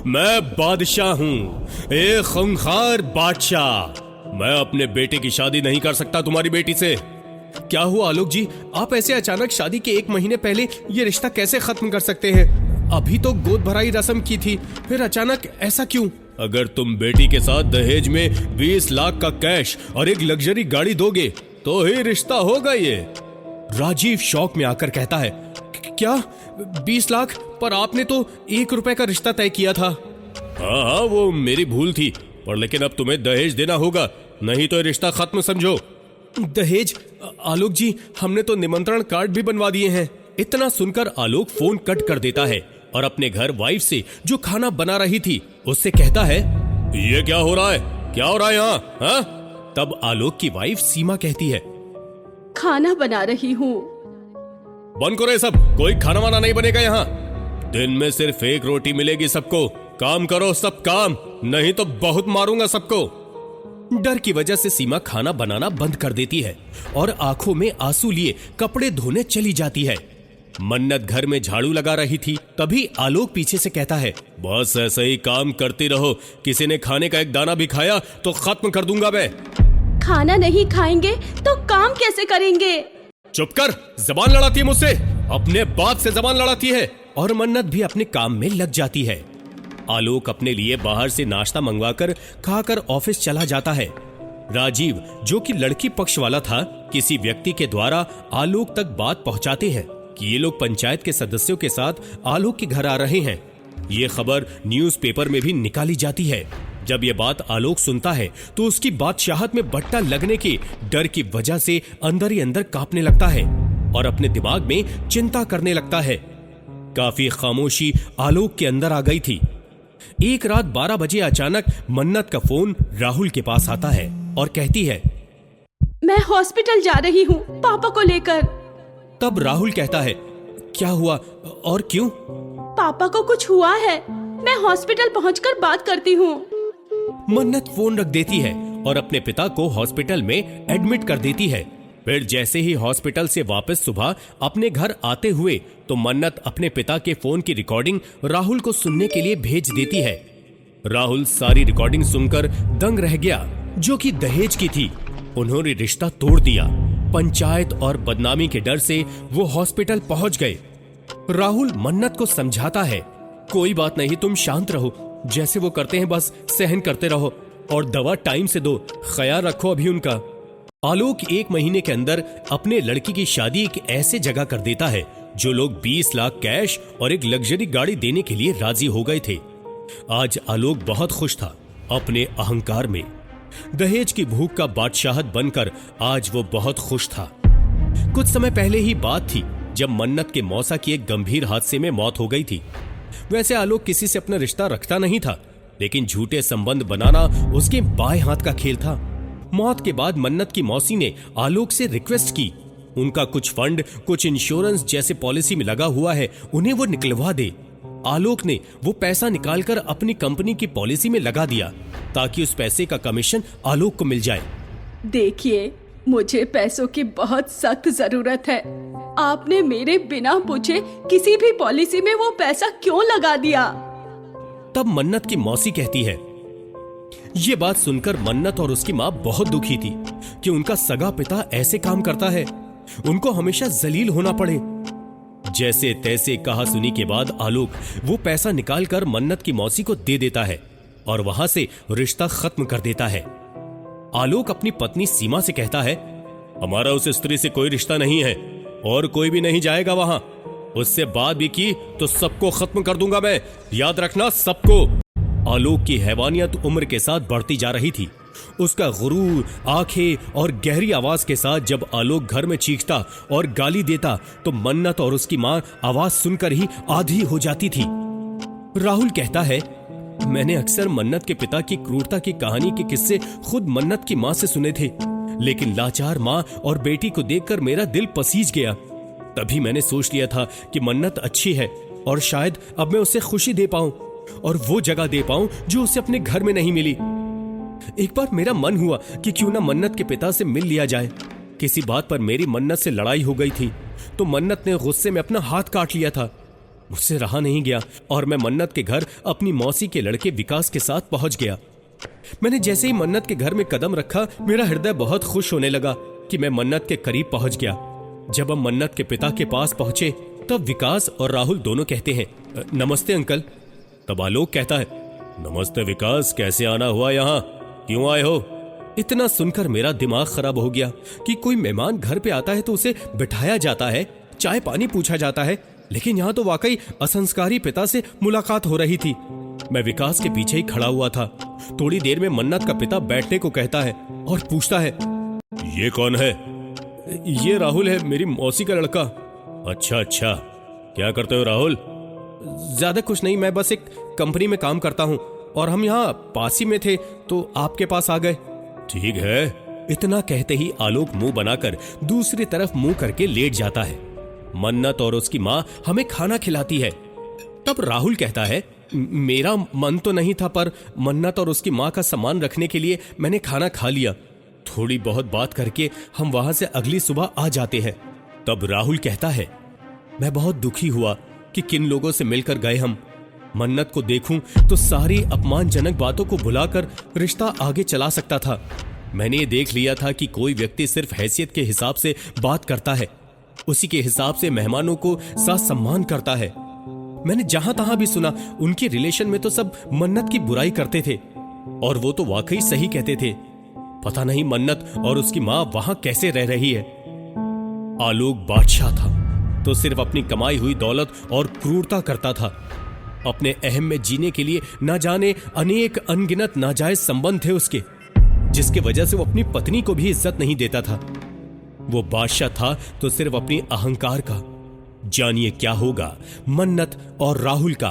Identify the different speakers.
Speaker 1: मैं बादशाह हूँ, एक खूंखार बादशाह। मैं अपने बेटे की शादी नहीं कर सकता तुम्हारी बेटी से। क्या हुआ आलोक जी, आप ऐसे अचानक शादी के 1 महीने पहले ये रिश्ता कैसे खत्म कर सकते हैं? अभी तो गोद भराई रस्म की थी, फिर अचानक ऐसा क्यों? अगर तुम बेटी के साथ दहेज में 20 लाख का कैश और एक लग्जरी गाड़ी दोगे तो ही रिश्ता होगा ये। राजीव शौक में आकर कहता है, क्या 20 लाख? पर आपने तो 1 रुपए का रिश्ता तय किया था। हाँ, वो मेरी भूल थी, पर लेकिन अब तुम्हें दहेज देना होगा, नहीं तो रिश्ता खत्म समझो। दहेज? आलोक जी, हमने तो निमंत्रण कार्ड भी बनवा दिए हैं। इतना सुनकर आलोक फोन कट कर देता है और अपने घर वाइफ से जो खाना बना रही थी उससे कहता है, ये क्या हो रहा है? क्या हो रहा है यहाँ? हाँ? तब आलोक की वाइफ सीमा कहती है,
Speaker 2: खाना बना रही हूँ।
Speaker 1: बंद करो ये सब, कोई खाना वाना नहीं बनेगा यहाँ। दिन में सिर्फ 1 रोटी मिलेगी सबको। काम करो सब काम, नहीं तो बहुत मारूंगा सबको। डर की वजह से सीमा खाना बनाना बंद कर देती है और आंखों में आंसू लिए कपड़े धोने चली जाती है। मन्नत घर में झाड़ू लगा रही थी, तभी आलोक पीछे से कहता है, बस ऐसे ही काम करती रहो, किसी ने खाने का एक दाना भी खाया तो खत्म कर दूंगा मैं।
Speaker 2: खाना नहीं खाएंगे तो काम कैसे करेंगे?
Speaker 1: चुप कर, जबान लड़ाती है मुझसे, अपने बाप से जबान लड़ाती है। और मन्नत भी अपने काम में लग जाती है। आलोक अपने लिए बाहर से नाश्ता मंगवाकर खाकर ऑफिस चला जाता है। राजीव, जो कि लड़की पक्ष वाला था, किसी व्यक्ति के द्वारा आलोक तक बात पहुंचाते हैं कि ये लोग पंचायत के सदस्यों के साथ आलोक के घर आ रहे हैं। ये खबर न्यूज़पेपर में भी निकाली जाती है। जब ये बात आलोक सुनता है तो उसकी बादशाहत में बट्टा लगने के डर की वजह से अंदर ही अंदर कांपने लगता है और अपने दिमाग में चिंता करने लगता है। काफी खामोशी आलोक के अंदर आ गई थी। एक रात 12 बजे अचानक मन्नत का फोन राहुल के पास आता है और कहती है,
Speaker 2: मैं हॉस्पिटल जा रही हूँ पापा को लेकर।
Speaker 1: तब राहुल कहता है, क्या हुआ और क्यों?
Speaker 2: पापा को कुछ हुआ है, मैं हॉस्पिटल पहुंचकर बात करती हूँ।
Speaker 1: मन्नत फोन रख देती है और अपने पिता को हॉस्पिटल में एडमिट कर देती है। फिर जैसे ही हॉस्पिटल से वापस सुबह अपने घर आते हुए तो मन्नत अपने पिता के फोन की रिकॉर्डिंग राहुल को सुनने के लिए भेज देती है। राहुल सारी रिकॉर्डिंग सुनकर दंग रह गया, जो कि दहेज की थी। उन्होंने रिश्ता तोड़ दिया। पंचायत और बदनामी के डर से वो हॉस्पिटल पहुंच गए। राहुल मन्नत को समझाता है, कोई बात नहीं, तुम शांत रहो, जैसे वो करते हैं बस सहन करते रहो और दवा टाइम से दो, ख्याल रखो अभी उनका। आलोक 1 महीने के अंदर अपने लड़की की शादी एक ऐसे जगह कर देता है जो लोग 20 लाख कैश और एक लग्जरी गाड़ी देने के लिए राजी हो गए थे। आज आलोक बहुत खुश था अपने अहंकार में। दहेज की भूख का बादशाहत बनकर आज वो बहुत खुश था। कुछ समय पहले ही बात थी जब मन्नत के मौसा की एक गंभीर हादसे में मौत हो गई थी। वैसे आलोक किसी से अपना रिश्ता रखता नहीं था, लेकिन झूठे संबंध बनाना उसके बाएं हाथ का खेल था। मौत के बाद मन्नत की मौसी ने आलोक से रिक्वेस्ट की, उनका कुछ फंड, कुछ इंश्योरेंस जैसे पॉलिसी में लगा हुआ है, उन्हें वो निकलवा दे। आलोक ने वो पैसा निकालकर अपनी कंपनी की पॉलिसी में लगा दिया ताकि उस पैसे का कमीशन आलोक को मिल जाए।
Speaker 2: देखिए, मुझे पैसों की बहुत सख्त जरूरत है। आपने मेरे बिना पूछे किसी भी पॉलिसी में वो पैसा क्यों लगा दिया?
Speaker 1: तब मन्नत की मौसी कहती है, ये बात सुनकर मन्नत और उसकी माँ बहुत दुखी थी कि उनका सगा पिता ऐसे काम करता है, उनको हमेशा जलील होना पड़े। जैसे तैसे कहा सुनी के बाद आलोक वो पैसा निकालकर मन्नत की मौसी को दे देता है और वहां से रिश्ता खत्म कर देता है। आलोक अपनी पत्नी सीमा से कहता है, हमारा उस स्त्री से कोई रिश्ता नहीं है और कोई भी नहीं जाएगा वहां। उससे बात भी की तो सबको खत्म कर दूंगा मैं, याद रखना सबको। आलोक की हैवानियत उम्र के साथ बढ़ती जा रही थी। उसका गुरूर, आंखें और गहरी आवाज के साथ जब आलोक घर में चीखता और गाली देता तो मन्नत और उसकी मां आवाज सुनकर ही आधी हो जाती थी। राहुल कहता है, मैंने अक्सर मन्नत के पिता की क्रूरता की कहानी के किस्से खुद मन्नत की मां से सुने थे, लेकिन लाचार मां और बेटी को देखकर मेरा दिल पसीज गया। तभी मैंने सोच लिया था कि मन्नत अच्छी है और शायद अब मैं उसे खुशी दे पाऊं और वो जगह दे पाऊं जो उसे अपने घर में नहीं मिली। एक बार मेरा मन हुआ कि क्यों ना मन्नत के पिता से मिल लिया जाए। किसी बात पर मेरी मन्नत से लड़ाई हो गई थी तो मन्नत ने गुस्से में अपना हाथ काट लिया था। मुझसे रहा नहीं गया और मैं मन्नत के घर अपनी मौसी के लड़के विकास के साथ पहुंच गया। मैंने जैसे ही मन्नत के घर में कदम रखा, मेरा हृदय बहुत खुश होने लगा कि मैं मन्नत के करीब पहुंच गया। जब हम मन्नत के पिता के पास पहुंचे तब विकास और राहुल दोनों कहते हैं, नमस्ते अंकल। तब आलोक कहता है, नमस्ते विकास, कैसे आना हुआ यहाँ, क्यों आए हो? इतना सुनकर मेरा दिमाग खराब हो गया कि कोई मेहमान घर पे आता है तो उसे बिठाया जाता है, चाय पानी पूछा जाता है, लेकिन यहाँ तो वाकई असंस्कारी पिता से मुलाकात हो रही थी। मैं विकास के पीछे ही खड़ा हुआ था। थोड़ी देर में मन्नत का पिता बैठने को कहता है और पूछता है, ये कौन है? ये राहुल है, मेरी मौसी का लड़का। अच्छा, क्या करते हो राहुल? ज्यादा कुछ नहीं, मैं बस एक कंपनी में काम करता हूँ और हम यहाँ पास ही में थे तो आपके पास आ गए। ठीक है। इतना कहते ही आलोक मुंह बनाकर दूसरी तरफ मुंह करके लेट जाता है। मन्नत और उसकी माँ हमें खाना खिलाती है। तब राहुल कहता है, मेरा मन तो नहीं था, पर मन्नत और उसकी माँ का सम्मान रखने के लिए मैंने खाना खा लिया। थोड़ी बहुत बात करके हम वहां से अगली सुबह आ जाते हैं। तब राहुल कहता है, मैं बहुत दुखी हुआ कि किन लोगों से मिलकर गए हम। मन्नत को देखूं तो सारी अपमानजनक बातों को भुलाकर रिश्ता आगे चला सकता था। मैंने ये देख लिया था कि कोई व्यक्ति सिर्फ हैसियत के हिसाब से बात करता है, उसी के हिसाब से मेहमानों को साथ सम्मान करता है। मैंने जहां तहां भी सुना उनके रिलेशन में तो सब मन्नत की बुराई करते थे और वो तो वाकई सही कहते थे। पता नहीं मन्नत और उसकी मां वहां कैसे रह रही है। आलोक बादशाह था तो सिर्फ अपनी कमाई हुई दौलत और क्रूरता करता था। अपने अहम में जीने के लिए ना जाने अनेक अनगिनत नाजायज संबंध थे उसके, जिसकी वजह से वो अपनी पत्नी को भी इज्जत नहीं देता था। वो बादशाह था तो सिर्फ अपनी अहंकार का। जानिए क्या होगा मन्नत और राहुल का।